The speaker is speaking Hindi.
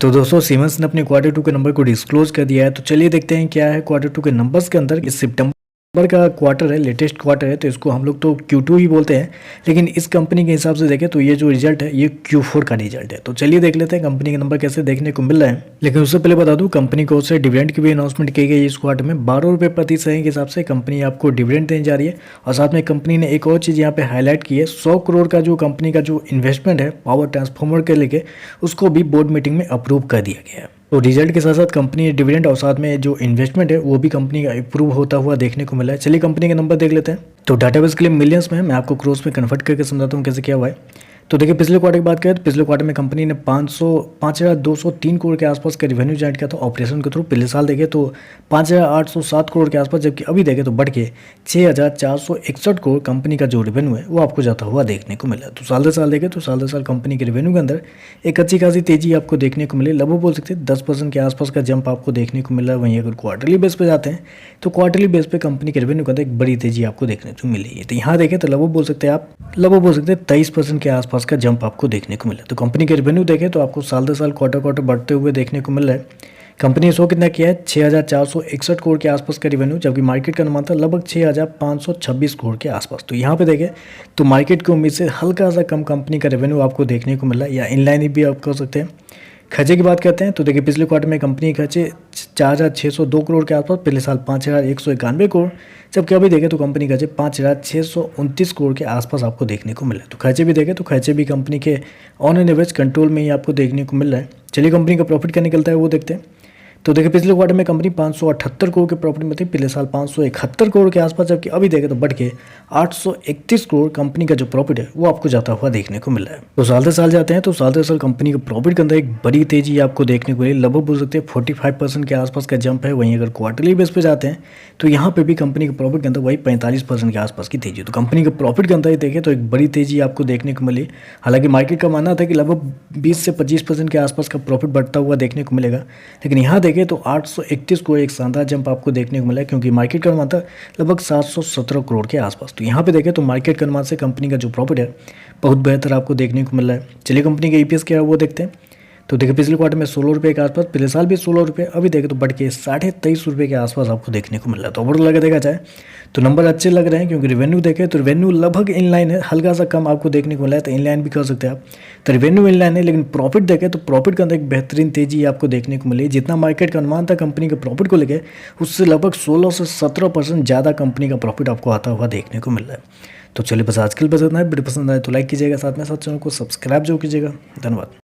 तो दोस्तों सीमेंस ने अपने क्वार्टर टू के नंबर को डिस्क्लोज कर दिया है। तो चलिए देखते हैं क्या है क्वार्टर टू के नंबर्स के अंदर। इस सितंबर का क्वार्टर है, लेटेस्ट क्वार्टर है, तो इसको हम लोग तो Q2 ही बोलते हैं, लेकिन इस कंपनी के हिसाब से देखें तो ये जो रिजल्ट है ये Q4 का रिजल्ट है। तो चलिए देख लेते हैं कंपनी के नंबर कैसे देखने को मिल रहे हैं। लेकिन उससे पहले बता दूं, कंपनी को से डिविडेंड की भी अनाउंसमेंट की गई इस क्वार्टर में। 12 रुपये प्रति शेयर के हिसाब से कंपनी आपको डिविडेंड देने जा रही है। और साथ में कंपनी ने एक और चीज़ यहाँ पे हाईलाइट की है, 100 करोड़ का जो कंपनी का जो इन्वेस्टमेंट है पावर ट्रांसफॉर्मर के लेके, उसको भी बोर्ड मीटिंग में अप्रूव कर दिया गया है। तो रिजल्ट के साथ साथ कंपनी डिविडेंड और साथ में जो इन्वेस्टमेंट है वो भी कंपनी का अप्रूव होता हुआ देखने को मिला है। चलिए कंपनी के नंबर देख लेते हैं। तो डाटाबेस के लिए मिलियंस में है, मैं आपको क्रोर्स में कन्वर्ट करके समझाता हूँ कैसे क्या हुआ है। तो देखिए पिछले क्वार्टर की बात करें तो पिछले क्वार्टर में कंपनी ने 5,203 करोड़ के आसपास का रेवेन्यू जनरेट किया था ऑपरेशन के थ्रू। पिछले साल देखें तो 5,807 करोड़ के आसपास, जबकि अभी देखें तो बढ़ के 6,461 करोड़ कंपनी का जो रेवेन्यू है वो आपको जाता हुआ देखने को मिला। तो साल दर साल देखें तो साल दर साल कंपनी के रेवेन्यू के अंदर एक अच्छी खासी तेजी आपको देखने को मिली। लगभग बोल सकते हैं 10% के आसपास का जंप आपको देखने को मिला है। वहीं अगर क्वार्टरली बेस पे जाते हैं तो क्वार्टरली बेस पे कंपनी के रेवेन्यू के अंदर एक बड़ी तेजी आपको देखने को मिली है। तो यहाँ देखें तो लगभग बोल सकते हैं 23% के आसपास का जंप आपको देखने को मिला। तो कंपनी के रेवेन्यू देखें तो आपको साल दर साल क्वार्टर बढ़ते हुए देखने को मिल रहा है। कंपनी ने शो कितना किया है, 6,461 करोड़ के आसपास का रेवेन्यू, जबकि मार्केट का अनुमान था लगभग 6,526 करोड़ के आसपास। तो यहाँ पे देखें तो मार्केट की उम्मीद से हल्का सा कम कंपनी का रेवेन्यू आपको देखने को मिला है, या इनलाइन भी आप कर सकते हैं। खर्चे की बात करते हैं तो देखिए पिछले क्वार्टर में कंपनी के खर्चे 4,602 करोड़ के आसपास, पिछले साल 5,191 करोड़, जबकि अभी देखें तो कंपनी खर्चे 5,629 करोड़ के आसपास आपको देखने को मिला। तो खर्चे भी देखें तो खर्चे भी कंपनी के ऑन एन एवरेज कंट्रोल में ही आपको देखने को मिल रहा है। चलिए कंपनी का प्रॉफिट क्या निकलता है वो देखते हैं। तो देखिए पिछले क्वार्टर में कंपनी 578 करोड़ के प्रॉफिट में थी, पिछले साल 571 करोड़ के आसपास, जबकि अभी देखें तो बढ़ के 831 करोड़ कंपनी का जो प्रॉफिट है वो आपको जाता हुआ देखने को मिल रहा है। तो साल दर साल जाते हैं तो साल दर साल कंपनी के प्रॉफिट के अंदर एक बड़ी तेजी आपको देखने को मिली। लगभग बोल सकते हैं 45% के आसपास का जंप है। वहीं अगर क्वार्टरली बेस पे जाते हैं तो यहाँ पे भी कंपनी के प्रॉफिट के अंदर वही 45% के आसपास की तेजी। तो कंपनी के प्रॉफिट के अंदर ही देखें तो एक बड़ी तेजी आपको देखने को मिली। हालांकि मार्केट का मानना था कि लगभग 20 से 25% के आसपास का प्रॉफिट बढ़ता हुआ देखने को मिलेगा, लेकिन यहाँ देखें तो 831 को एक शानदार जंप आपको देखने को मिला है, क्योंकि मार्केट का अनुमान था लगभग 717 करोड़ के आसपास। तो यहाँ पे देखें तो मार्केट के अनुमान से कंपनी का जो प्रॉफिट है बहुत बेहतर आपको देखने को मिल रहा है। चलिए कंपनी का ईपीएस क्या है वो देखते हैं। तो देखिए पिछले क्वार्टर में 16 रुपये के आसपास, पिछले साल भी 16 रुपये, अभी देखें तो बढ़ के 23.5 रुपये के आसपास आपको देखने को मिल रहा है। तो ओवरऑल अगर देखा जाए तो नंबर अच्छे लग रहे हैं, क्योंकि रेवेन्यू देखें तो रेवेन्यू लगभग इनलाइन है, हल्का सा कम आपको देखने को मिला है, तो इनलाइन भी कर सकते हैं आप। तो रेवेन्यू इनलाइन है, लेकिन प्रॉफिट देखें तो प्रॉफिट के अंदर एक बेहतरीन तेजी आपको देखने को मिली। जितना मार्केट का अनुमान था कंपनी के प्रॉफिट को लेकर, उससे लगभग 16 से 17% ज़्यादा कंपनी का प्रॉफिट आपको आता हुआ देखने को मिल रहा है। तो चलिए बस आजकल बस इतना है। वीडियो पसंद आए तो लाइक कीजिएगा, साथ में साथ चैनल को सब्सक्राइब जरूर कीजिएगा। धन्यवाद।